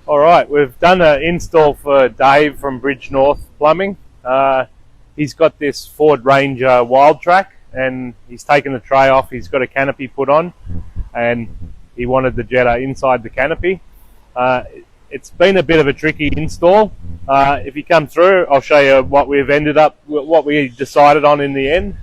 All right, we've done an install for Dave from Bridge North Plumbing. He's got this Ford Ranger Wild Track, and he's taken the tray off. He's got a canopy put on, and he wanted the Jetta inside the canopy. It's been a bit of a tricky install. If you come through, I'll show you what we decided on in the end.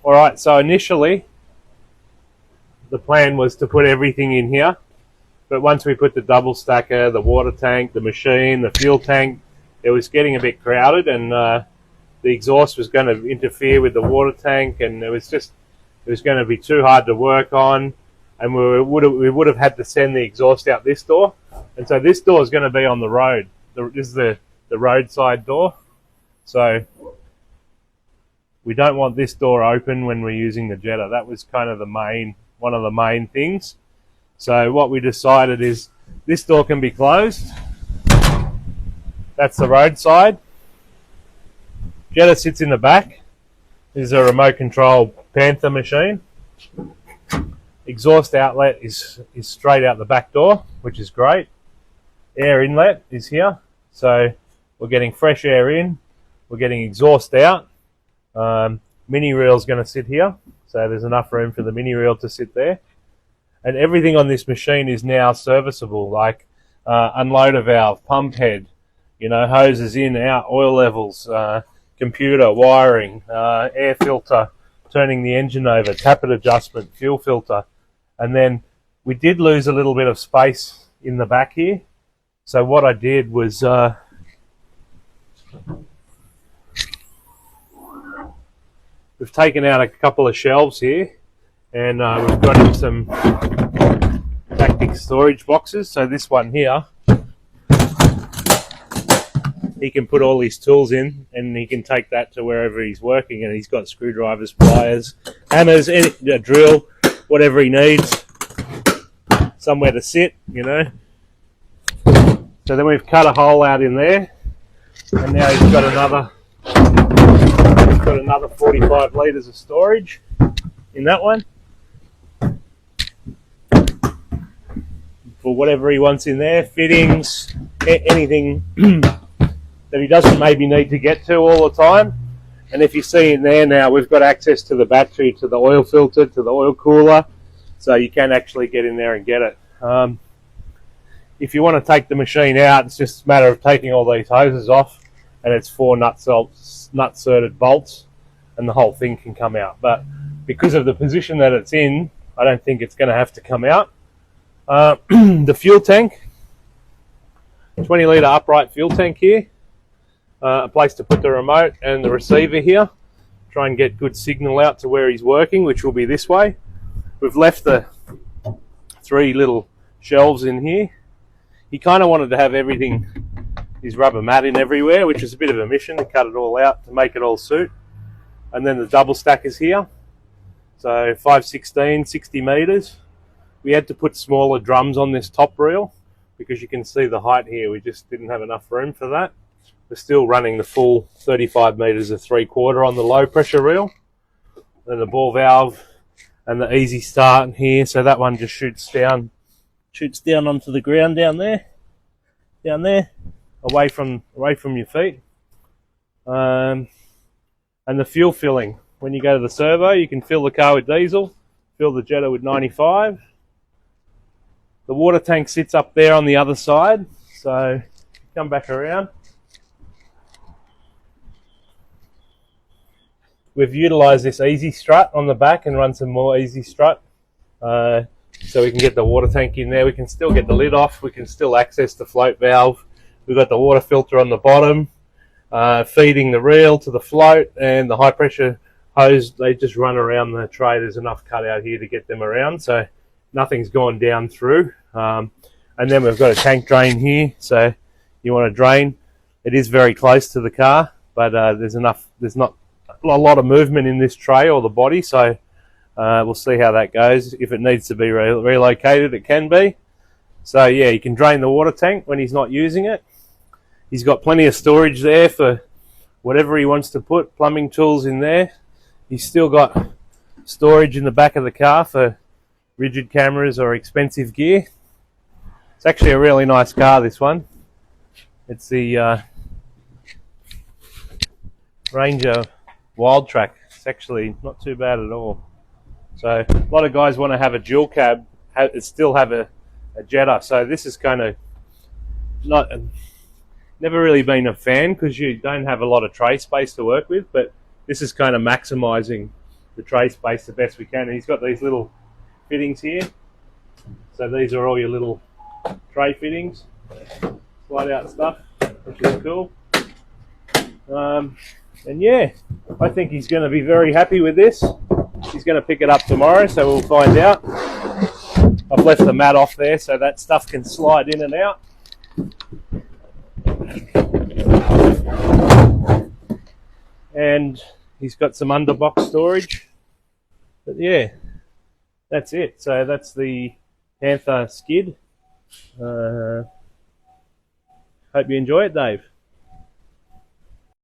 All right, so initially the plan was to put everything in here, but once we put the double stacker, the water tank, the machine, the fuel tank, it was getting a bit crowded, and the exhaust was going to interfere with the water tank, and it was going to be too hard to work on, and we would have had to send the exhaust out this door, and so this door is going to be on the road. This is the roadside door, so we don't want this door open when we're using the Jetta. That was kind of one of the main things. So what we decided is this door can be closed. That's the roadside. Jetta sits in the back. This is a remote control Panther machine. Exhaust outlet is straight out the back door, which is great. Air inlet is here. So we're getting fresh air in. We're getting exhaust out. Mini reel is going to sit here, so there's enough room for the mini reel to sit there, and everything on this machine is now serviceable, like unloader valve, pump head, hoses in, out, oil levels, computer, wiring, air filter, turning the engine over, tappet adjustment, fuel filter. And then we did lose a little bit of space in the back here, so what I did was we've taken out a couple of shelves here, and we've got in some Tactic storage boxes. So this one here, he can put all his tools in, and he can take that to wherever he's working, and he's got screwdrivers, pliers, hammers, a drill, whatever he needs, somewhere to sit, So then we've cut a hole out in there, and now he's got another 45 litres of storage in that one for whatever he wants in there, fittings, anything that he doesn't maybe need to get to all the time. And if you see in there now, we've got access to the battery, to the oil filter, to the oil cooler, so you can actually get in there and get it. If you want to take the machine out, it's just a matter of taking all these hoses off, and it's 4 nut-surted bolts, and the whole thing can come out. But because of the position that it's in, I don't think it's going to have to come out. The fuel tank, 20 litre upright fuel tank here, a place to put the remote and the receiver here. Try and get good signal out to where he's working, which will be this way. We've left the 3 little shelves in here. He kind of wanted to have everything, his rubber mat in everywhere, which is a bit of a mission to cut it all out to make it all suit. And then the double stack is here, so 516, 60 metres. We had to put smaller drums on this top reel because you can see the height here. We just didn't have enough room for that. We're still running the full 35 metres of 3/4 on the low pressure reel. Then the ball valve and the easy start here, so that one just shoots down onto the ground down there, away from your feet. And the fuel filling. When you go to the servo, you can fill the car with diesel, fill the Jetta with 95. The water tank sits up there on the other side, so come back around. We've utilised this easy strut on the back and run some more easy strut, so we can get the water tank in there. We can still get the lid off. We can still access the float valve. We've got the water filter on the bottom, feeding the reel to the float, and the high pressure hose, they just run around the tray. There's enough cut out here to get them around, so nothing's gone down through. And then we've got a tank drain here, so you want to drain. It is very close to the car, but there's not a lot of movement in this tray or the body, so we'll see how that goes. If it needs to be relocated, it can be. So yeah, you can drain the water tank when he's not using it. He's got plenty of storage there for whatever he wants to put, plumbing tools in there. He's still got storage in the back of the car for rigid cameras or expensive gear. It's actually a really nice car, this one. It's the Ranger Wildtrak. It's actually not too bad at all. So a lot of guys want to have a dual cab, still have a Jetta. So this is kind of never really been a fan because you don't have a lot of tray space to work with, but this is kind of maximizing the tray space the best we can. And he's got these little fittings here. So these are all your little tray fittings, slide out stuff, which is cool. And yeah, I think he's going to be very happy with this. He's going to pick it up tomorrow, so we'll find out. I've left the mat off there so that stuff can slide in and out. And he's got some underbox storage. But yeah, that's it. So that's the Panther skid. Hope you enjoy it, Dave.